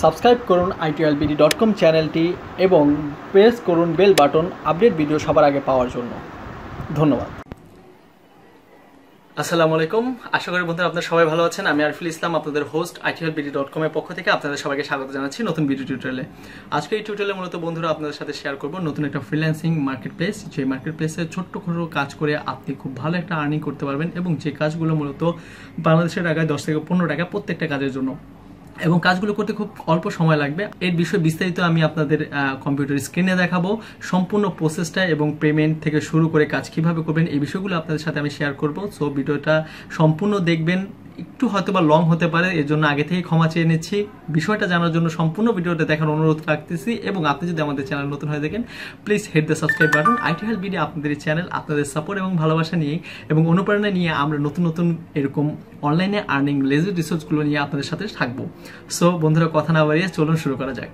Subscribe করুন itolbd.com চ্যানেলটি এবং প্রেস করুন বেল বাটন আপডেট ভিডিও সবার আগে পাওয়ার জন্য। ধন্যবাদ। আসসালামু আলাইকুম, আশা করি বন্ধুরা আপনারা সবাই ভালো আছেন। আমি আরফুল ইসলাম, আপনাদের হোস্ট itolbd.com এর পক্ষ থেকে আপনাদের সবাইকে স্বাগত জানাচ্ছি নতুন ভিডিও টিউটোরিয়ালে। আজকে এই টিউটোরিয়ালে মূলত বন্ধুরা আপনাদের সাথে শেয়ার করব নতুন একটা ফ্রিল্যান্সিং মার্কেট প্লেস, যে মার্কেট প্লেসে ছোট্ট ছোটো কাজ করে আপনি খুব ভালো একটা আর্নিং করতে পারবেন এবং যে কাজগুলো মূলত বাংলাদেশের টাকায় 10 থেকে 15 টাকা প্রত্যেকটা কাজের জন্য, এবং কাজগুলো করতে খুব অল্প সময় লাগবে। এর বিষয়ে বিস্তারিত আমি আপনাদের কম্পিউটার স্ক্রিনে দেখাবো, সম্পূর্ণ প্রসেসটা এবং পেমেন্ট থেকে শুরু করে কাজ কিভাবে করবেন এই বিষয়গুলো আপনাদের সাথে আমি শেয়ার করব। সো ভিডিওটা সম্পূর্ণ দেখবেন, একটু হয়তো বা লং হতে পারে, এর জন্য আগে থেকে ক্ষমা চেয়ে নিচ্ছি। বিষয়টা জানার জন্য সম্পূর্ণ ভিডিওটা দেখার অনুরোধ রাখতেছি, এবং আপনি যদি আমাদের চ্যানেল নতুন হয়ে থাকেন please hit the subscribe button. itolbd আপনাদের এই চ্যানেল আপনাদের সাপোর্ট এবং ভালোবাসা নিয়ে এবং অনুপ্রেরণা নিয়ে আমরা নতুন নতুন এরকম অনলাইনে আর্নিং লেজার রিসোর্সগুলো নিয়ে আপনাদের সাথে থাকবো। সো বন্ধুরা কথা না বাড়িয়ে চলুন শুরু করা যাক।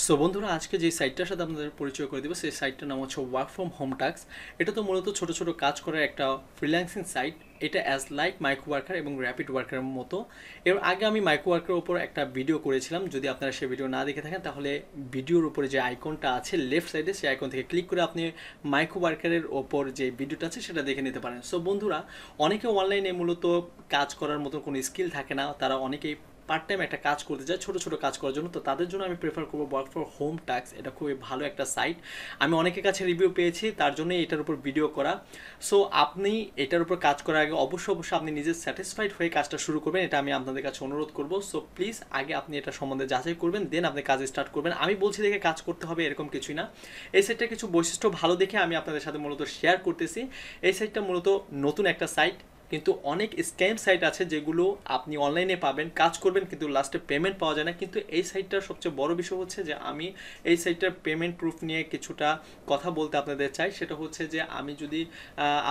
সো বন্ধুরা, আজকে যে সাইটটার সাথে আপনাদের পরিচয় করে দেবো সেই সাইটটার নাম হচ্ছে ওয়ার্ক ফ্রম হোম টাস্ক। এটা তো মূলত ছোটো ছোটো কাজ করার একটা ফ্রিল্যান্সিং সাইট। এটা অ্যাজ লাইক মাইক্রো ওয়ার্কার এবং র্যাপিড ওয়ার্কারের মতো। এর আগে আমি মাইক্রো ওয়ার্কারের উপর একটা ভিডিও করেছিলাম, যদি আপনারা সেই ভিডিও না দেখে থাকেন তাহলে ভিডিওর উপরে যে আইকনটা আছে লেফট সাইডে, সেই আইকন থেকে ক্লিক করে আপনি মাইক্রো ওয়ার্কারের ওপর যে ভিডিওটা আছে সেটা দেখে নিতে পারেন। সো বন্ধুরা, অনেকে অনলাইনে মূলত কাজ করার মতো কোনো স্কিল থাকে না, তারা অনেকেই পার্ট টাইম একটা কাজ করতে যায় ছোটো ছোটো কাজ করার জন্য। তো তাদের জন্য আমি প্রেফার করবো ওয়ার্ক ফর হোম টাস্ক। এটা খুবই ভালো একটা সাইট, আমি অনেকের কাছে রিভিউ পেয়েছি, তার জন্য এটার উপর ভিডিও করা। সো আপনি এটার উপর কাজ করার আগে অবশ্যই আপনি নিজে স্যাটিসফাইড হয়ে কাজটা শুরু করবেন, এটা আমি আপনাদের কাছে অনুরোধ করবো। সো প্লিজ আগে আপনি এটা সম্বন্ধে যাচাই করবেন, দেন আপনি কাজ স্টার্ট করবেন। আমি বলছি দেখে কাজ করতে হবে এরকম কিছুই না। এই সাইটটার কিছু বৈশিষ্ট্য ভালো দেখে আমি আপনাদের সাথে মূলত শেয়ার করতেছি। এই সাইটটা মূলত নতুন একটা সাইট, কিন্তু অনেক স্ক্যাম সাইট আছে যেগুলো আপনি অনলাইনে পাবেন, কাজ করবেন কিন্তু লাস্টে পেমেন্ট পাওয়া যায় না। কিন্তু এই সাইটটার সবচেয়ে বড় বিষয় হচ্ছে যে আমি এই সাইটটার পেমেন্ট প্রুফ নিয়ে কিছুটা কথা বলতে আপনাদের চাই। সেটা হচ্ছে যে আমি যদি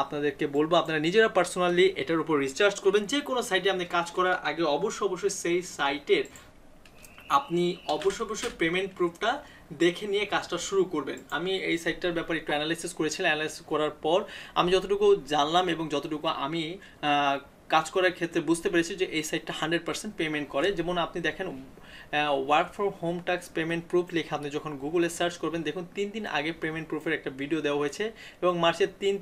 আপনাদেরকে বলবো, আপনারা নিজেরা পার্সোনালি এটার উপর রিসার্চ করবেন। যে কোনো সাইটে আপনি কাজ করার আগে অবশ্যই সেই সাইটের আপনি অবশ্যই পেমেন্ট প্রুফটা দেখে নিয়ে কাজটা শুরু করবেন। আমি এই সাইটটার ব্যাপারে একটু অ্যানালাইসিস করেছিলাম। অ্যানালাইসিস করার পর আমি যতটুকু জানলাম এবং যতটুকু আমি কাজ করার ক্ষেত্রে বুঝতে পেরেছি যে এই সাইটটা 100% পেমেন্ট করে। যেমন আপনি দেখেন work from home task payment proof লিখে আপনি যখন গুগলে সার্চ করবেন, দেখুন 3 দিন আগে পেমেন্ট প্রুফের একটা ভিডিও দেওয়া হয়েছে, এবং মার্চের 3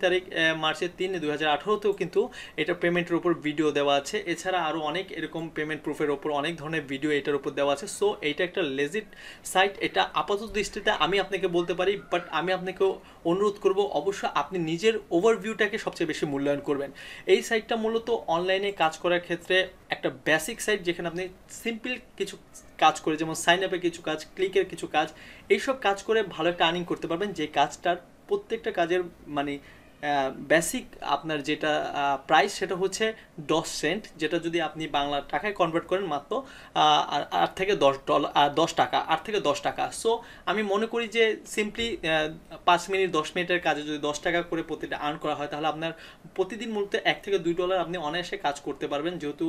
2018তেও কিন্তু এটা পেমেন্টের উপর ভিডিও দেওয়া আছে। এছাড়া আরও অনেক এরকম পেমেন্ট প্রুফের ওপর অনেক ধরনের ভিডিও এটার উপর দেওয়া আছে। সো এইটা একটা লেজিট সাইট। এটা আপাতত দৃষ্টিতে আমি আপনাকে বলতে পারি, বাট আমি আপনাকে অনুরোধ করব অবশ্যই আপনি নিজের ওভারভিউটাকে সবচেয়ে বেশি মূল্যায়ন করবেন। এই সাইটটা মূলত অনলাইনে কাজ করার ক্ষেত্রে একটা বেসিক সাইট, যেখানে আপনি সিম্পল কিছু কাজ করে, যেমন সাইন আপের কিছু কাজ, ক্লিকের কিছু কাজ, এইসব কাজ করে ভালো একটা আর্নিং করতে পারবেন। যে কাজটার প্রত্যেকটা কাজের মানে বেসিক আপনার যেটা প্রাইস সেটা হচ্ছে 10 সেন্ট, যেটা যদি আপনি বাংলা টাকায় কনভার্ট করেন মাত্র 8 থেকে 10 ডলার, 10 টাকা, 8 থেকে 10 টাকা। সো আমি মনে করি যে সিম্পলি 5 মিনিট 10 মিনিটের কাজে যদি 10 টাকা করে প্রতিটা আর্ন করা হয়, তাহলে আপনার প্রতিদিন মূলত 1 থেকে 2 ডলার আপনি অনায়াসে কাজ করতে পারবেন। যেহেতু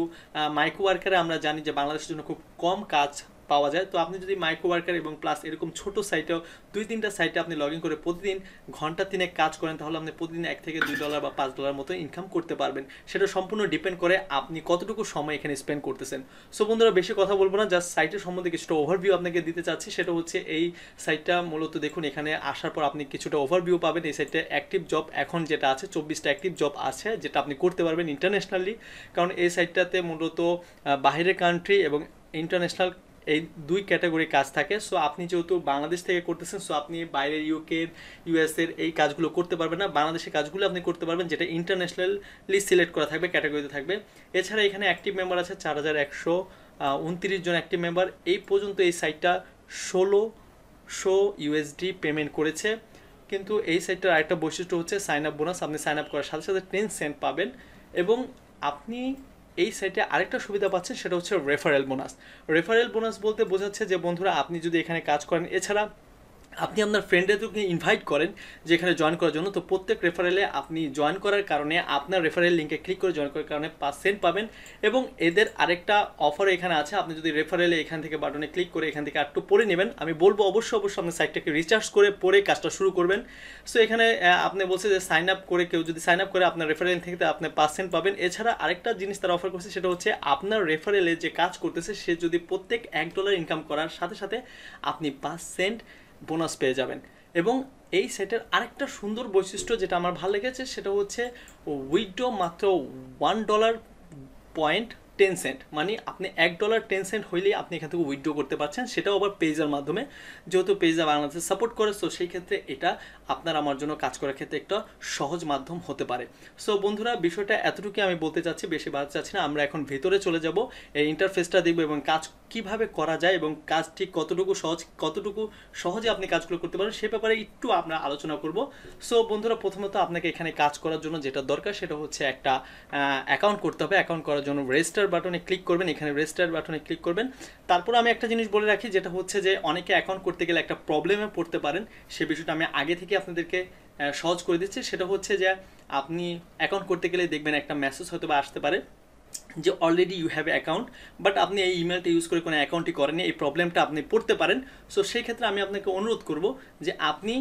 মাইক্রো ওয়ার্কারে আমরা জানি যে বাংলাদেশের জন্য খুব কম কাজ পাওয়া যায়। তো আপনি যদি মাইক্রো ওয়ার্কার এবং প্লাস এরকম ছোট সাইটেও 2-3টা সাইটে আপনি লগ ইন করে প্রতিদিন ঘন্টা 3 কাজ করেন, তাহলে আপনি প্রতিদিন 1 থেকে 2 ডলার বা 5 ডলার মতো ইনকাম করতে পারবেন। সেটা সম্পূর্ণ ডিপেন্ড করে আপনি কতটুকু সময় এখানে স্পেন্ড করতেছেন। সো বন্ধুরা, বেশি কথা বলবো না, জাস্ট সাইটের সম্বন্ধে কিছুটা ওভারভিউ আপনাকে দিতে চাচ্ছি। সেটা হচ্ছে এই সাইটটা মূলত দেখুন, এখানে আসার পর আপনি কিছুটা ওভারভিউ পাবেন। এই সাইটে অ্যাক্টিভ জব এখন যেটা আছে 24টা অ্যাক্টিভ জব আছে, যেটা আপনি করতে পারবেন ইন্টারন্যাশনালি। কারণ এই সাইটটাতে মূলত বাইরের কান্ট্রি এবং ইন্টারন্যাশনাল এই 2 ক্যাটাগরি কাজ থাকে। সো আপনি যেহেতু বাংলাদেশ থেকে করতেছেন, সো আপনি বাইরের ইউএসের এই কাজগুলো করতে পারবেন না। বাংলাদেশের কাজগুলো আপনি করতে পারবেন, যেটা ইন্টারন্যাশনালি সিলেক্ট করা থাকবে, ক্যাটাগরিতে থাকবে। এছাড়া এখানে অ্যাক্টিভ মেম্বার আছে 4129 জন অ্যাক্টিভ মেম্বার। এই পর্যন্ত এই সাইটটা 1600 ইউএসডি পেমেন্ট করেছে। কিন্তু এই সাইটটার আরেকটা বৈশিষ্ট্য হচ্ছে সাইন আপ বোনাস। আপনি সাইন আপ করার সাথে সাথে 10 সেন্ট পাবেন, এবং আপনি এই সাইটে আরেকটা সুবিধা পাচ্ছেন, সেটা হচ্ছে রেফারেল বোনাস। রেফারেল বোনাস বলতে বোঝাচ্ছে যে বন্ধুরা, আপনি যদি এখানে কাজ করেন, এছাড়া আপনি আপনার ফ্রেন্ডদেরকে ইনভাইট করেন যে এখানে জয়েন করার জন্য, তো প্রত্যেক রেফারেলে আপনি জয়েন করার কারণে আপনার রেফারেল লিঙ্কে ক্লিক করে জয়েন করার কারণে 5 সেন্ট পাবেন। এবং এদের আরেকটা অফার এখানে আছে, আপনি যদি রেফারেলে এখান থেকে বাটনে ক্লিক করে এখান থেকে একটু পড়ে নেবেন, আমি বলবো অবশ্যই আপনার সাইটটাকে রিচার্জ করে পড়ে কাজটা শুরু করবেন। সো এখানে আপনি বলছে যে সাইন আপ করে, কেউ যদি সাইন আপ করে আপনার রেফারেল থেকে আপনি 5 সেন্ট পাবেন। এছাড়া আরেকটা জিনিস তারা অফার করছে, সেটা হচ্ছে আপনার রেফারেলে যে কাজ করতেছে সে যদি প্রত্যেক $1 ইনকাম করার সাথে সাথে আপনি 5 সেন্ট বোনাস পেয়ে যাবেন। এবং এই সেটের আরেকটা সুন্দর বৈশিষ্ট্য যেটা আমার ভালো লেগেছে সেটা হচ্ছে উইথড্র মাত্র $1.10, মানে আপনি $1.10 হইলেই আপনি এখান থেকে উইথড্র করতে পারছেন, সেটাও আবার পেজের মাধ্যমে, যেহেতু পেজা বাংলাদেশে সাপোর্ট করে। সো সেই ক্ষেত্রে এটা আপনার আমার জন্য কাজ করার ক্ষেত্রে একটা সহজ মাধ্যম হতে পারে। সো বন্ধুরা, বিষয়টা এতটুকু আমি বলতে চাচ্ছি, বেশি বাড়াতে চাচ্ছি না। আমরা এখন ভেতরে চলে যাব, এই ইন্টারফেসটা দেখবো এবং কাজ কিভাবে করা যায় এবং কাজ ঠিক কতটুকু সহজে আপনি কাজগুলো করতে পারেন সে ব্যাপারে একটু আমরা আলোচনা করব। সো বন্ধুরা, প্রথমত আপনাকে এখানে কাজ করার জন্য যেটা দরকার সেটা হচ্ছে একটা অ্যাকাউন্ট করতে হবে। অ্যাকাউন্ট করার জন্য রেজিস্টার বাটনে ক্লিক করবেন, এখানে রেজিস্টার বাটনে ক্লিক করবেন। তারপর আমি একটা জিনিস বলে রাখি, যেটা হচ্ছে যে অনেকে অ্যাকাউন্ট করতে গেলে একটা প্রবলেমে পড়তে পারেন, সে বিষয়টা আমি আগে থেকে আপনাদেরকে সহজ করে দিচ্ছি। সেটা হচ্ছে যে আপনি অ্যাকাউন্ট করতে গেলে দেখবেন একটা মেসেজ হয়তো বা আসতে পারে যে already you have account, but আপনি এই ইমেলটা ইউজ করে কোনো অ্যাকাউন্টই করেনি, এই প্রবলেমটা আপনি পড়তে পারেন। সো সেই ক্ষেত্রে আমি আপনাকে অনুরোধ করব যে আপনি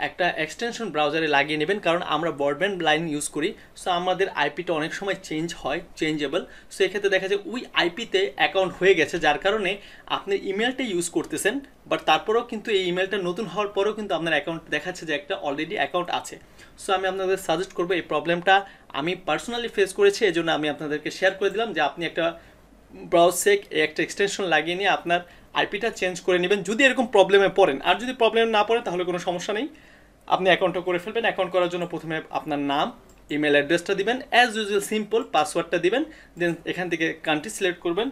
একটা এক্সটেনশন ব্রাউজারে লাগিয়ে নেবেন, কারণ আমরা ব্রডব্যান্ড লাইন ইউজ করি। সো আমাদের আইপিটা অনেক সময় চেঞ্জেবল। সো এক্ষেত্রে দেখা যায় ওই আইপিতে অ্যাকাউন্ট হয়ে গেছে, যার কারণে আপনি ইমেলটা ইউজ করতেছেন, বাট তারপরেও কিন্তু এই ইমেলটা নতুন হওয়ার পরেও কিন্তু আপনার অ্যাকাউন্ট দেখাচ্ছে যে একটা অলরেডি অ্যাকাউন্ট আছে। সো আমি আপনাদের সাজেস্ট করবো, এই প্রবলেমটা আমি পার্সোনালি ফেস করেছি, এই জন্য আমি আপনাদেরকে শেয়ার করে দিলাম যে আপনি একটা ব্রাউজেক একটা এক্সটেনশন লাগিয়ে নিয়ে আপনার আইপিটা চেঞ্জ করে নেবেন যদি এরকম প্রবলেমে পড়েন। আর যদি প্রবলেম না পড়ে তাহলে কোনো সমস্যা নেই, আপনি অ্যাকাউন্টটা করে ফেলবেন। অ্যাকাউন্ট করার জন্য প্রথমে আপনার নাম, ইমেল অ্যাড্রেসটা দিবেন, অ্যাজ ইউজুয়াল সিম্পল পাসওয়ার্ডটা দিবেন, দেন এখান থেকে কান্ট্রি সিলেক্ট করবেন,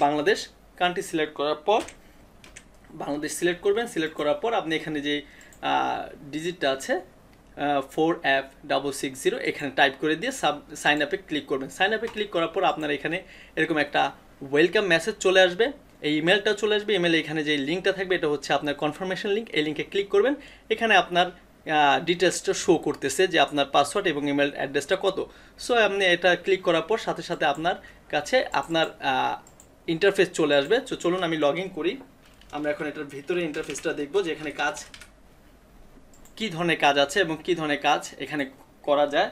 বাংলাদেশ। কান্ট্রি সিলেক্ট করার পর বাংলাদেশ সিলেক্ট করবেন। সিলেক্ট করার পর আপনি এখানে যে ডিজিটটা আছে 4F660 এখানে টাইপ করে দিয়ে সাইন আপে ক্লিক করবেন। সাইন আপে ক্লিক করার পর আপনার এখানে এরকম একটা ওয়েলকাম মেসেজ চলে আসবে, এই ইমেলটা চলে আসবে। ইমেলে এখানে যে লিঙ্কটা থাকবে এটা হচ্ছে আপনার কনফার্মেশন লিঙ্ক, এই লিঙ্কে ক্লিক করবেন। এখানে আপনার ডিটেলসটা শো করতেছে যে আপনার পাসওয়ার্ড এবং ইমেল অ্যাড্রেসটা কত। সো আপনি এটা ক্লিক করার পর সাথে সাথে আপনার কাছে আপনার ইন্টারফেস চলে আসবে। তো চলুন আমি লগ ইন করি। আমরা এখন এটার ভিতরে ইন্টারফেসটা দেখবো যে এখানে কী ধরনের কাজ আছে এবং কী ধরনের কাজ এখানে করা যায়।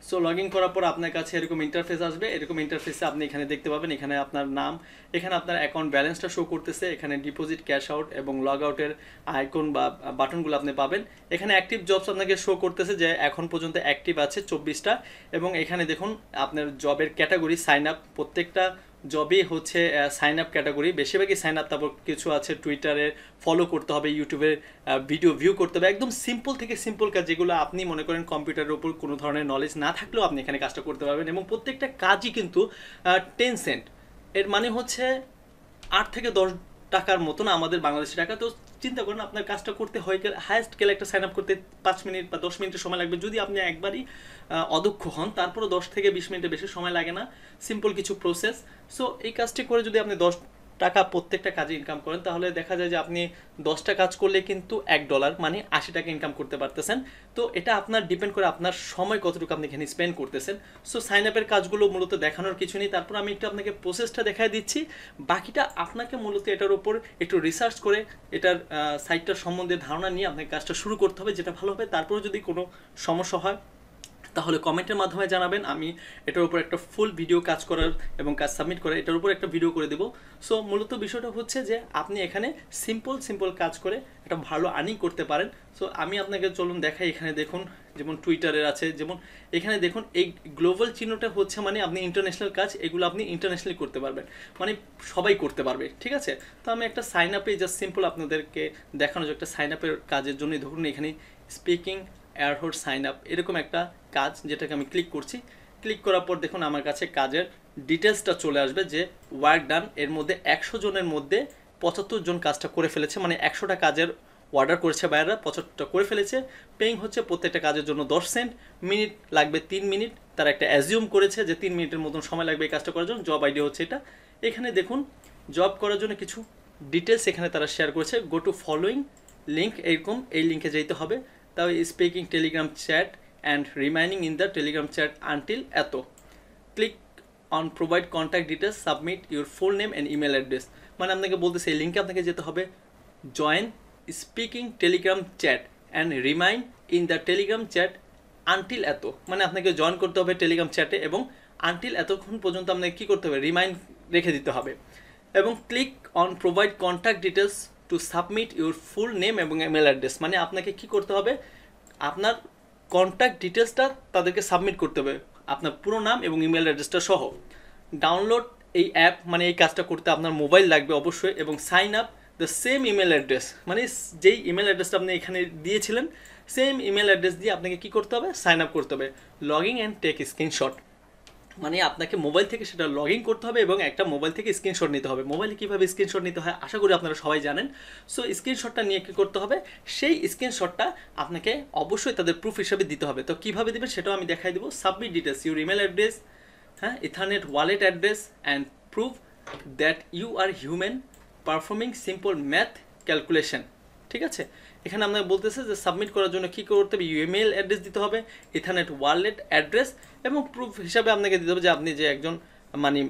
সো লগ ইন করার পর আপনার কাছে এরকম ইন্টারফেস আসবে। এরকম ইন্টারফেসে আপনি এখানে দেখতে পাবেন, এখানে আপনার নাম, এখানে আপনার অ্যাকাউন্ট ব্যালেন্সটা শো করতেছে, এখানে ডিপোজিট, ক্যাশ আউট এবং লগ আউটের আইকন বা বাটনগুলো আপনি পাবেন। এখানে অ্যাক্টিভ জবস আপনাকে শো করতেছে যে এখন পর্যন্ত অ্যাক্টিভ আছে 24টা। এবং এখানে দেখুন আপনার জবের ক্যাটাগরি সাইন আপ, প্রত্যেকটা জবই হচ্ছে সাইন আপ ক্যাটাগরি, বেশিরভাগই সাইন আপ। তারপর কিছু আছে টুইটারে ফলো করতে হবে, ইউটিউবের ভিডিও ভিউ করতে হবে, একদম সিম্পল থেকে সিম্পল কাজ, যেগুলো আপনি মনে করেন কম্পিউটারের উপর কোনো ধরনের নলেজ না থাকলেও আপনি এখানে কাজটা করতে পারবেন। এবং প্রত্যেকটা কাজই কিন্তু 10 সেন্ট, এর মানে হচ্ছে 8 থেকে 10 টাকার মতন আমাদের বাংলাদেশি টাকা। তো চিন্তা করেন আপনার কাজটা করতে হয়ে গেলে হায়েস্ট গেলে একটা সাইন আপ করতে 5 মিনিট বা 10 মিনিটের সময় লাগবে, যদি আপনি একবারই অদক্ষ হন। তারপরে 10 থেকে 20 মিনিটের বেশি সময় লাগে না, সিম্পল কিছু প্রসেস। সো এই কাজটি করে যদি আপনি 10 টাকা প্রত্যেকটা কাজে ইনকাম করেন, তাহলে দেখা যায় যে আপনি 10টা কাজ করলে কিন্তু $1 মানে 80 টাকা ইনকাম করতে পারতেছেন। তো এটা আপনার ডিপেন্ড করে আপনার সময় কতটুকু আপনি এখানে স্পেন্ড করতেছেন। সো সাইন আপের কাজগুলো মূলত দেখানোর কিছু নেই, তারপর আমি একটু আপনাকে প্রসেসটা দেখায় দিচ্ছি। বাকিটা আপনাকে মূলত এটার উপর একটু রিসার্চ করে এটার সাইটটার সম্বন্ধে ধারণা নিয়ে আপনাকে কাজটা শুরু করতে হবে, যেটা ভালো হবে। তারপরে যদি কোনো সমস্যা হয় তাহলে কমেন্টের মাধ্যমে জানাবেন, আমি এটার উপর একটা ফুল ভিডিও কাজ করার এবং কাজ সাবমিট করার এটার উপর একটা ভিডিও করে দেবো। সো মূলত বিষয়টা হচ্ছে যে আপনি এখানে সিম্পল কাজ করে একটা ভালো আর্নিং করতে পারেন। সো আমি আপনাকে চলুন দেখাই। এখানে দেখুন যেমন টুইটারের আছে, যেমন এখানে দেখুন এই গ্লোবাল চিহ্নটা হচ্ছে মানে আপনি ইন্টারন্যাশনাল কাজ, এগুলো আপনি ইন্টারন্যাশনালি করতে পারবেন, মানে সবাই করতে পারবে, ঠিক আছে। তো আমি একটা সাইন আপে জাস্ট সিম্পল আপনাদেরকে দেখানো যে একটা সাইন আপের কাজের জন্য ধরুন এখানে স্পিকিং এয়ারহোড সাইন আপ এরকম একটা কাজ, যেটাকে আমি ক্লিক করছি। ক্লিক করার পর দেখুন আমার কাছে কাজের ডিটেলসটা চলে আসবে যে ওয়ার্ক ডান, এর মধ্যে 100 জনের মধ্যে 75 জন কাজটা করে ফেলেছে, মানে 100টা কাজের অর্ডার করেছে বাইরেরা, 75টা করে ফেলেছে। পেইং হচ্ছে প্রত্যেকটা কাজের জন্য 10 সেন্ট, মিনিট লাগবে 3 মিনিট, তারা একটা অ্যাজিউম করেছে যে 3 মিনিটের মতন সময় লাগবে এই কাজটা করার জন্য। জব আইডি হচ্ছে এটা। এখানে দেখুন জব করার জন্য কিছু ডিটেলস এখানে তারা শেয়ার করেছে, গো টু ফলোয়িং লিঙ্ক এরকম এই লিঙ্কে যেতে হবে, তাও speaking Telegram chat and remaining in the Telegram chat until at, click on provide contact details, submit your full name and email address. মানে আপনাকে বলতেছে এই লিঙ্কে আপনাকে যেতে হবে, join speaking Telegram chat and remind in the Telegram chat until at, মানে আপনাকে জয়েন করতে হবে টেলিগ্রাম চ্যাটে এবং আনটিল এতক্ষণ পর্যন্ত আপনাকে কী করতে হবে, রিমাইন্ড রেখে দিতে হবে। এবং click on provide contact details to submit your full name এবং ইমেল অ্যাড্রেস, মানে আপনাকে কী করতে হবে, আপনার কন্ট্যাক্ট ডিটেলসটা তাদেরকে সাবমিট করতে হবে, আপনার পুরো নাম এবং ইমেল অ্যাড্রেসটা সহ। ডাউনলোড এই অ্যাপ, মানে এই কাজটা করতে আপনার মোবাইল লাগবে অবশ্যই, এবং sign up the same email address, মানে যেই ইমেল অ্যাড্রেসটা আপনি এখানে দিয়েছিলেন সেম ইমেল অ্যাড্রেস দিয়ে আপনাকে কী করতে হবে, সাইন আপ করতে হবে। লগইন অ্যান্ড টেক স্ক্রিনশট, মানে আপনাকে মোবাইল থেকে সেটা লগ ইন করতে হবে এবং একটা মোবাইল থেকে স্ক্রিনশট নিতে হবে। মোবাইলে কীভাবে স্ক্রিনশট নিতে হয় আশা করি আপনারা সবাই জানেন। সো স্ক্রিনশটটা নিয়ে কী করতে হবে, সেই স্ক্রিনশটটা আপনাকে অবশ্যই তাদের প্রুফ হিসাবে দিতে হবে। তো কীভাবে দেবেন সেটাও আমি দেখাই দেবো। Submit details, your email address, হ্যাঁ, ethernet wallet address and proof that you are human performing simple math calculation. ঠিক আছে, এখানে আপনাকে বলতেছে যে সাবমিট করার জন্য কী করতে হবে, ইমেল অ্যাড্রেস দিতে হবে, ইথারনেট ওয়ালেট অ্যাড্রেস, এবং প্রুফ হিসাবে আপনাকে দিতে হবে যে আপনি যে একজন মানে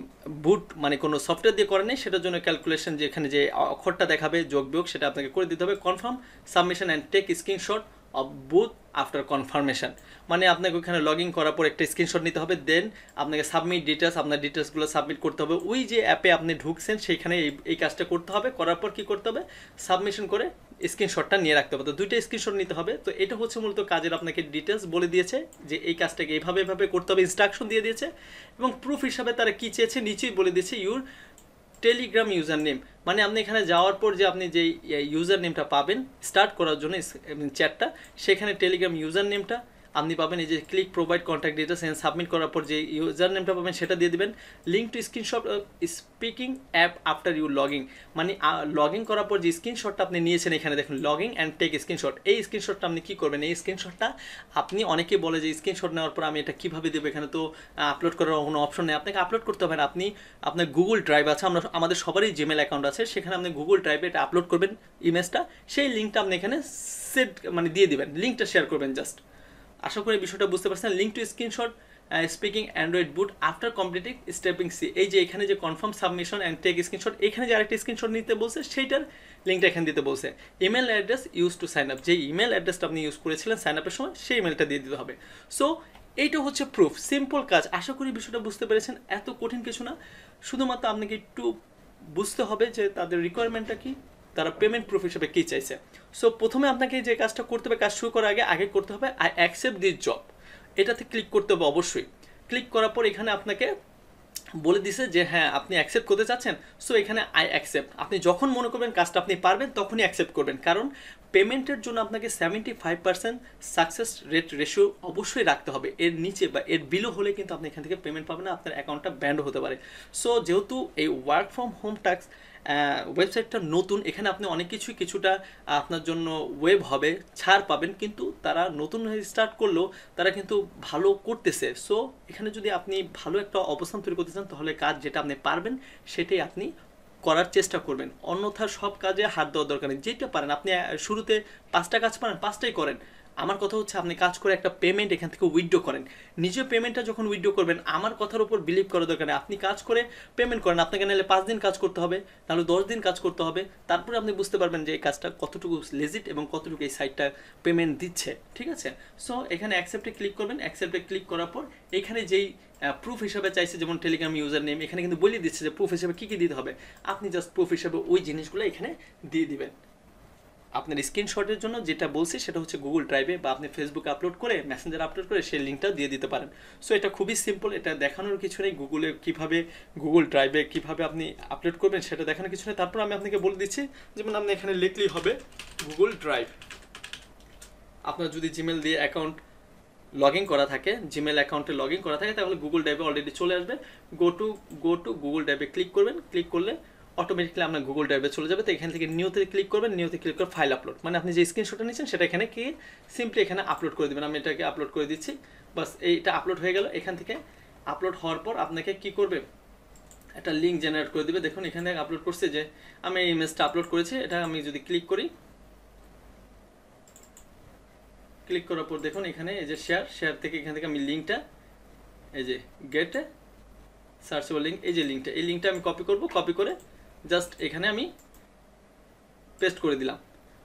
বুট মানে কোনো সফটওয়্যার দিয়ে করেন নাই, সেটার জন্য ক্যালকুলেশন যে এখানে যে অক্ষরটা দেখাবে যোগ বিয়োগ সেটা আপনাকে করে দিতে হবে। Confirm submission and take screenshot of both after confirmation, মানে আপনাকে ওখানে লগ ইন করার পর একটা স্ক্রিনশট নিতে হবে, দেন আপনাকে সাবমিট ডিটেলস, আপনার ডিটেলসগুলো সাবমিট করতে হবে। ওই যে অ্যাপে আপনি ঢুকছেন সেইখানে এই কাজটা করতে হবে, করার পর কী করতে হবে, সাবমিশন করে স্ক্রিনশটটা নিয়ে রাখতে হবে। তো দুইটা স্ক্রিনশট নিতে হবে। তো এটা হচ্ছে মূলত কাজের আপনাকে ডিটেলস বলে দিয়েছে যে এই কাজটাকে এইভাবে এভাবে করতে হবে, ইনস্ট্রাকশন দিয়ে দিয়েছে, এবং প্রুফ হিসাবে তারা কী চেয়েছে নিচেই বলে দিয়েছে, ইউর টেলিগ্রাম ইউজার নেম, মানে আপনি এখানে যাওয়ার পর যে আপনি যে ইউজার নেমটা পাবেন স্টার্ট করার জন্য চ্যাটটা, সেখানে টেলিগ্রাম ইউজার নেমটা আপনি পাবেন। এই যে click provide contact details and submit করার পর যে ইউজার নেমটা পাবেন সেটা দিয়ে দেবেন। Link to screenshot speaking app after you logging, মানে লগ ইন করার পর যে স্ক্রিনশটটা আপনি নিয়েছেন এখানে দেখুন লগিং অ্যান্ড টেক স্ক্রিনশট, এই স্ক্রিনশটটা আপনি কী করবেন, এই স্ক্রিনশটটা আপনি অনেকে বলে যে স্ক্রিনশট নেওয়ার পর আমি এটা কীভাবে দেবো, এখানে তো আপলোড করার কোনো অপশন নেই, আপনাকে আপলোড করতে হবে না। আপনি আপনার গুগল ড্রাইভ আছে, আমাদের সবারই জিমেল অ্যাকাউন্ট আছে, সেখানে আপনি গুগল ড্রাইভে এটা আপলোড করবেন ইমেজটা, সেই লিঙ্কটা আপনি এখানে সেট মানে দিয়ে দিবেন, লিঙ্কটা শেয়ার করবেন জাস্ট। আশা করি বিষয়টা বুঝতে পারছেন। Link to screenshot speaking android boot after completing stepping see, এই যে এখানে যে confirm submission and take screenshot, এখানে যে আরেকটা স্ক্রিনশট নিতে বলছে সেইটার লিঙ্কটা এখানে দিতে বলছে। Email address use to sign up, যে ইমেল অ্যাড্রেসটা আপনি ইউজ করেছিলেন সাইন আপের সময় সেই ইমেলটা দিয়ে দিতে হবে। সো এইটা হচ্ছে প্রুফ, সিম্পল কাজ। আশা করি বিষয়টা বুঝতে পেরেছেন, এত কঠিন কিছু না, শুধুমাত্র আপনাকে একটু বুঝতে হবে যে তাদের রিকোয়ারমেন্টটা কী, তারা পেমেন্ট প্রুফ হিসেবে কী চাইছে। সো প্রথমে আপনাকে যে কাজটা করতে হবে, কাজ শুরু করার আগে করতে হবে আই অ্যাকসেপ্ট দিস জব, এটাতে ক্লিক করতে হবে অবশ্যই। ক্লিক করার পর এখানে আপনাকে বলে দিছে যে হ্যাঁ আপনি অ্যাকসেপ্ট করতে চাচ্ছেন। সো এখানে আই অ্যাকসেপ্ট, আপনি যখন মনে করবেন কাজটা আপনি পারবেন তখনই অ্যাকসেপ্ট করবেন, কারণ পেমেন্টের জন্য আপনাকে 75% সাকসেস রেট রেশিও অবশ্যই রাখতে হবে। এর নিচে বা এর বিলো হলে কিন্তু আপনি এখান থেকে পেমেন্ট পাবেন না, আপনার অ্যাকাউন্টটা ব্যান্ড হতে পারে। সো যেহেতু এই ওয়ার্ক ফ্রম হোম টাস্ক ওয়েবসাইটটা নতুন, এখানে আপনি অনেক কিছুটা আপনার জন্য ওয়েব হবে, ছাড় পাবেন, কিন্তু তারা নতুন স্টার্ট করলেও তারা কিন্তু ভালো করতেছে। সো এখানে যদি আপনি ভালো একটা অবস্থান তৈরি করতে চান তাহলে কাজ যেটা আপনি পারবেন সেটাই আপনি করার চেষ্টা করবেন, অন্যথা সব কাজে হাত দেওয়ার দরকার নেই। যেটা পারেন আপনি শুরুতে 5টা কাজ পারেন 5টাই করেন। আমার কথা হচ্ছে আপনি কাজ করে একটা পেমেন্ট এখান থেকে উইথড্র করেন, নিজের পেমেন্টটা যখন উইথড্র করবেন আমার কথার উপর বিলিভ করার দরকার নেই, আপনি কাজ করে পেমেন্ট করেন। আপনাকে নাহলে 5 দিন কাজ করতে হবে, নাহলে 10 দিন কাজ করতে হবে, তারপরে আপনি বুঝতে পারবেন যে এই কাজটা কতটুকু লেজিট এবং কতটুকু এই সাইটটা পেমেন্ট দিচ্ছে। ঠিক আছে, সো এখানে অ্যাকসেপ্টে ক্লিক করবেন। অ্যাকসেপ্টে ক্লিক করার পর এখানে যেই প্রুফ হিসাবে চাইছে যেমন টেলিগ্রাম ইউজার নেম, এখানে কিন্তু বলে দিচ্ছে যে প্রুফ হিসাবে কী কী দিতে হবে, আপনি জাস্ট প্রুফ হিসাবে ওই জিনিসগুলো এখানে দিয়ে দিবেন। আপনার স্ক্রিনশটের জন্য যেটা বলছি সেটা হচ্ছে গুগল ড্রাইভে বা আপনি ফেসবুকে আপলোড করে মেসেঞ্জার আপলোড করে সেই লিঙ্কটাও দিয়ে দিতে পারেন। সো এটা খুবই সিম্পল, এটা দেখানোর কিছু নেই, গুগলে কীভাবে গুগল ড্রাইভে কীভাবে আপনি আপলোড করবেন সেটা দেখানোর কিছু নেই। তারপর আমি আপনাকে বলে দিচ্ছি, যেমন আপনি এখানে লিখলেই হবে গুগল ড্রাইভ। আপনার যদি জিমেল দিয়ে অ্যাকাউন্ট লগ ইন করা থাকে, জিমেল অ্যাকাউন্টে লগ ইন করা থাকে, তাহলে গুগল ড্রাইভে অলরেডি চলে আসবে। গো টু গুগল ড্রাইভে ক্লিক করবেন, ক্লিক করলে অটোমেটিক্যালি আপনার গুগল ড্রাইভে চলে যাবে। তো এখান থেকে নিউতে ক্লিক করবেন, নিউতে ক্লিক করে ফাইল আপলোড, মানে আপনি যে স্ক্রিনশটটা নিচ্ছেন সেটা এখানে কি সিম্পলি এখানে আপলোড করে দেবেন। আমি এটাকে আপলোড করে দিচ্ছি, বাস এইটা আপলোড হয়ে গেল। এখান থেকে আপলোড হওয়ার পর আপনাকে কি করবে, একটা লিঙ্ক জেনারেট করে দেবে। দেখুন এখানে আপলোড করছে যে আমি এই ইমেজটা আপলোড করেছি, এটা আমি যদি ক্লিক করি ক্লিক করার পর দেখুন এখানে এই যে শেয়ার থেকে এখান থেকে আমি লিঙ্কটা এই যে গেট সার্চেবল লিঙ্ক, এই যে লিঙ্কটা, এই লিঙ্কটা আমি কপি করব, কপি করে জাস্ট এখানে আমি পেস্ট করে দিলাম।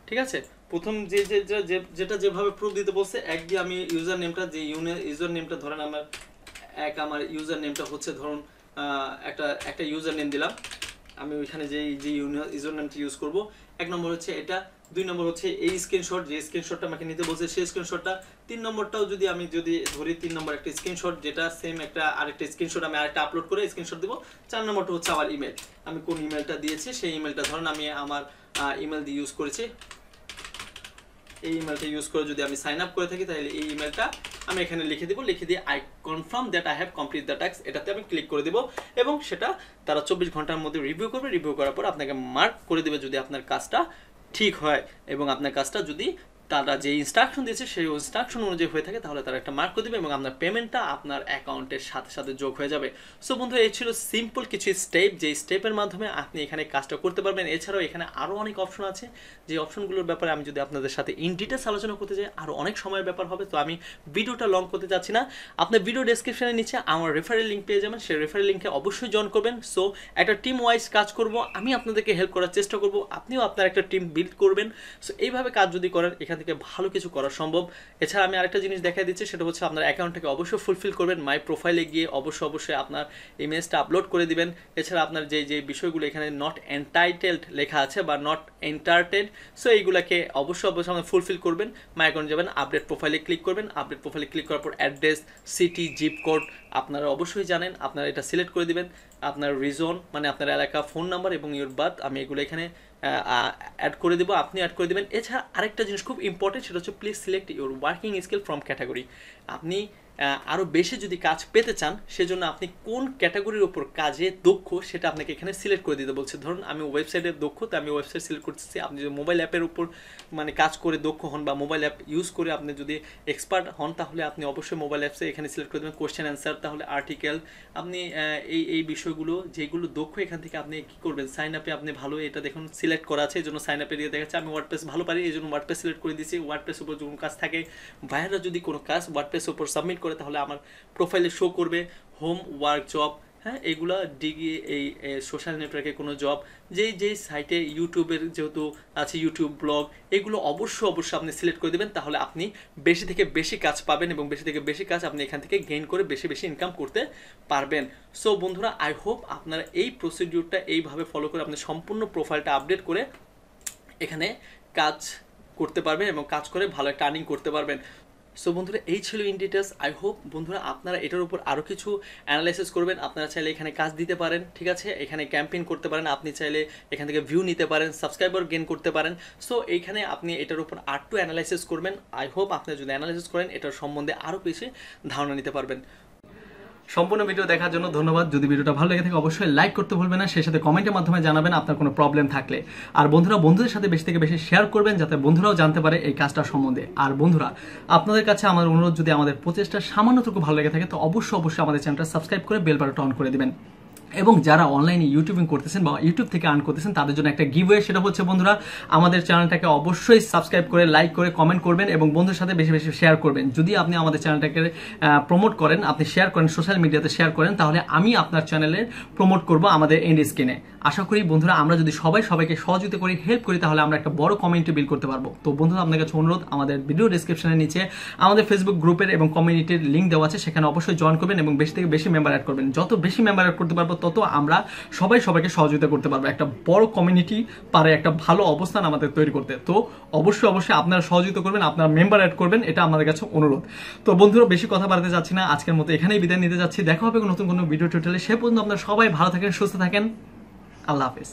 ঠিক আছে, প্রথম যেটা যেভাবে প্রুফ দিতে বলছে, একদিকে আমি ইউজার নেমটা, যে ইউজার নেমটা ধরেন আমার আমার ইউজার নেমটা হচ্ছে ধরুন একটা ইউজার নেম দিলাম আমি, ওইখানে যে ইউজার নেমটা ইউজ করব। 1 নম্বর হচ্ছে এটা, 2 নম্বর হচ্ছে এই স্ক্রিনশট, যে স্ক্রিনশটটা আমাকে নিতে বলছে সেই স্ক্রিনশটটা, 3 নম্বরটাও যদি আমি ধরি 3 নম্বর একটা স্ক্রিনশট, যেটা সেম আরেকটা স্ক্রিনশট আমি আরেকটা আপলোড করে স্ক্রিনশট দিব। 4 নম্বরটা হচ্ছে আমার ইমেল, আমি কোন ইমেলটা দিয়েছি সেই ইমেলটা, ধরুন আমি আমার ইমেল দিয়ে ইউজ করেছি, এই ইমেলটা ইউজ করে যদি আমি সাইন আপ করে থাকি তাহলে এই ইমেলটা আমি এখানে লিখে দিব, লিখে দিয়ে I confirm that I have complete the task, এটাতে আমি ক্লিক করে দিব এবং সেটা তারা 24 ঘন্টার মধ্যে রিভিউ করবে। রিভিউ করার পর আপনাকে মার্ক করে দেবে যদি আপনার কাজটা ঠিক হয় এবং আপনার কাজটা যদি তারা যে ইনস্ট্রাকশন দিয়েছে সেই ইনস্ট্রাকশন অনুযায়ী হয়ে থাকে তাহলে তারা একটা মার্ক করে দেবে এবং আপনার পেমেন্টটা আপনার অ্যাকাউন্টের সাথে সাথে যোগ হয়ে যাবে। সো বন্ধু, এই ছিল সিম্পল কিছু স্টেপ, যে স্টেপের মাধ্যমে আপনি এখানে কাজটা করতে পারবেন। এছাড়াও এখানে আরও অনেক অপশন আছে, যে অপশনগুলোর ব্যাপারে আমি যদি আপনাদের সাথে ইন ডিটেলস আলোচনা করতে যাই আরও অনেক সময়ের ব্যাপার হবে, তো আমি ভিডিওটা লং করতে যাচ্ছি না। আপনার ভিডিও ডেসক্রিপশনের নিচে আমার রেফারেল লিঙ্ক পেয়ে যাবেন, সেই রেফারেল লিঙ্কে অবশ্যই জয়েন করবেন। সো একটা টিম ওয়াইজ কাজ করব, আমি আপনাদেরকে হেল্প করার চেষ্টা করব, আপনিও আপনার একটা টিম বিল্ড করবেন। সো এইভাবে কাজ যদি করেন এখান থেকে ভালো কিছু করা সম্ভব। এছাড়া আমি আরেকটা জিনিস দেখাই দিচ্ছি, সেটা হচ্ছে আপনার অ্যাকাউন্টটাকে অবশ্যই ফুলফিল করবেন, মাই প্রোফাইলে গিয়ে অবশ্যই আপনার ইমেজটা আপলোড করে দিবেন। এছাড়া আপনার যে বিষয়গুলো এখানে নট এন্টাইটেলড লেখা আছে বা নট এন্টারটেড, সো এইগুলোকে অবশ্যই আপনার ফুলফিল করবেন। মাই অ্যাকাউন্ট যাবেন, আপডেট প্রোফাইলে ক্লিক করবেন, আপডেট প্রোফাইলে ক্লিক করার পর অ্যাড্রেস, সিটি, জিপ কোড আপনারা অবশ্যই জানেন, আপনারা এটা সিলেক্ট করে দিবেন। আপনার রিজন মানে আপনার এলাকা, ফোন নাম্বার এবং ইউর বার্থ, আমি এগুলো এখানে অ্যাড করে দেবো, আপনি অ্যাড করে দেবেন। এছাড়া আরেকটা জিনিস খুব ইম্পর্টেন্ট, সেটা হচ্ছে please select your working skill from category. আপনি আরও বেশি যদি কাজ পেতে চান সেজন্য আপনি কোন ক্যাটাগরির ওপর কাজে দক্ষ সেটা আপনাকে এখানে সিলেক্ট করে দিতে বলছে। ধরুন আমি ওয়েবসাইটের দক্ষ, তো আমি ওয়েবসাইট সিলেক্ট করতেছি। আপনি যদি মোবাইল অ্যাপের উপর মানে কাজ করে দক্ষ হন বা মোবাইল অ্যাপ ইউজ করে আপনি যদি এক্সপার্ট হন তাহলে আপনি অবশ্যই মোবাইল অ্যাপসে এখানে সিলেক্ট করে দেবেন কোয়েশ্চেন অ্যান্সার, তাহলে আর্টিকেল, আপনি এই বিষয়গুলো যেগুলো দক্ষ এখান থেকে আপনি কী করবেন, সাইন আপে আপনি ভালো, এটা দেখুন সিলেক্ট করা আছে এই জন্য সাইন আপে দিয়ে দেখাচ্ছে। আমি ওয়ার্ডপ্রেস ভালো পারি এই জন্য ওয়ার্ডপ্রেস সিলেক্ট করে দিয়েছি। ওয়ার্ডপ্রেস উপর কোনো কাজ থাকে, বাইরেরা যদি কোনো কাজ ওয়ার্ডপ্রেস উপর সাবমিট করে তাহলে আমার প্রোফাইলে শো করবে হোম ওয়ার্ক জব, হ্যাঁ এগুলা ডিগ্রি, এই সোশ্যাল নেটওয়ার্কে কোনো জব, যেই সাইটে ইউটিউবের যেহেতু আছে ইউটিউব ব্লগ, এগুলো অবশ্যই আপনি সিলেক্ট করে দেবেন, তাহলে আপনি বেশি থেকে বেশি কাজ পাবেন এবং বেশি থেকে বেশি কাজ আপনি এখান থেকে গেইন করে বেশি ইনকাম করতে পারবেন। সো বন্ধুরা, আই হোপ আপনারা এই প্রসিডিউরটা এইভাবে ফলো করে আপনি সম্পূর্ণ প্রোফাইলটা আপডেট করে এখানে কাজ করতে পারবেন এবং কাজ করে ভালো একটা আর্নিং করতে পারবেন। সো বন্ধুরা, এই ছিল ইন ডিটেলস। আই হোপ বন্ধুরা আপনারা এটার উপর আরও কিছু অ্যানালাইসিস করবেন। আপনারা চাইলে এখানে কাজ দিতে পারেন, ঠিক আছে, এখানে ক্যাম্পেইন করতে পারেন, আপনি চাইলে এখান থেকে ভিউ নিতে পারেন, সাবস্ক্রাইবার গেইন করতে পারেন। সো এইখানে আপনি এটার উপর আরটু অ্যানালাইসিস করবেন। আই হোপ আপনি যদি অ্যানালাইসিস করেন এটার সম্বন্ধে আরও বেশি ধারণা নিতে পারবেন। সম্পূর্ণ ভিডিও দেখার জন্য ধন্যবাদ। যদি ভিডিওটা ভালো লেগে থাকে অবশ্যই লাইক করতে ভুলবেন না, সেই সাথে কমেন্টের মাধ্যমে জানাবেন আপনার কোনো প্রবলেম থাকলে। আর বন্ধুরা বন্ধুদের সাথে বেশি থেকে বেশি শেয়ার করবেন যাতে বন্ধুরাও জানতে পারে এই কাজটা সম্বন্ধে। আর বন্ধুরা আপনাদের কাছে আমার অনুরোধ, যদি আমাদের প্রচেষ্টা সামান্যটুকু ভালো লেগে থাকে তো অবশ্যই আমাদের চ্যানেলটা সাবস্ক্রাইব করে বেল বাটনটা অন করে দিবেন। এবং যারা অনলাইনে ইউটিউবিং করতেছেন বা ইউটিউব থেকে আর্ন করতেছেন তাদের জন্য একটা গিভওয়ে, সেটা হচ্ছে বন্ধুরা আমাদের চ্যানেলটাকে অবশ্যই সাবস্ক্রাইব করে লাইক করে কমেন্ট করবেন এবং বন্ধুদের সাথে বেশি শেয়ার করবেন। যদি আপনি আমাদের চ্যানেলটাকে প্রমোট করেন, আপনি শেয়ার করেন, সোশ্যাল মিডিয়াতে শেয়ার করেন, তাহলে আমি আপনার চ্যানেলে প্রমোট করব আমাদের এন্ড স্ক্রিনে। আশা করি বন্ধুরা আমরা যদি সবাইকে সহযোগিতা করি, হেল্প করি, তাহলে আমরা একটা বড় কমিউনিটি বিল্ড করতে পারবো। তো বন্ধুরা আপনার কাছে অনুরোধ, আমাদের ভিডিও ডেসক্রিপশনের নিচে আমাদের ফেসবুক গ্রুপের এবং কমিউনিটির লিঙ্ক দেওয়া আছে, সেখানে অবশ্যই জয়েন করবেন এবং বেশি থেকে বেশি মেম্বার অ্যাড করবেন। যত বেশি মেম্বার অ্যাড করতে পারবো তত আমরা সবাইকে সহযোগিতা করতে পারবো, একটা বড় কমিউনিটি পারে একটা ভালো অবস্থান আমাদের তৈরি করতে। তো অবশ্যই আপনারা সহযোগিতা করবেন, আপনারা মেম্বার অ্যাড করবেন, এটা আমাদের কাছে অনুরোধ। তো বন্ধুরা বেশি কথা বাড়াতে যাচ্ছি না, আজকের মতো এখানেই বিদায় নিতে যাচ্ছি। দেখা হবে নতুন কোনো ভিডিও টিউটোরিয়ালে। সে পর্যন্ত আপনারা সবাই ভালো থাকেন, সুস্থ থাকেন। আল্লাহ হাফেজ।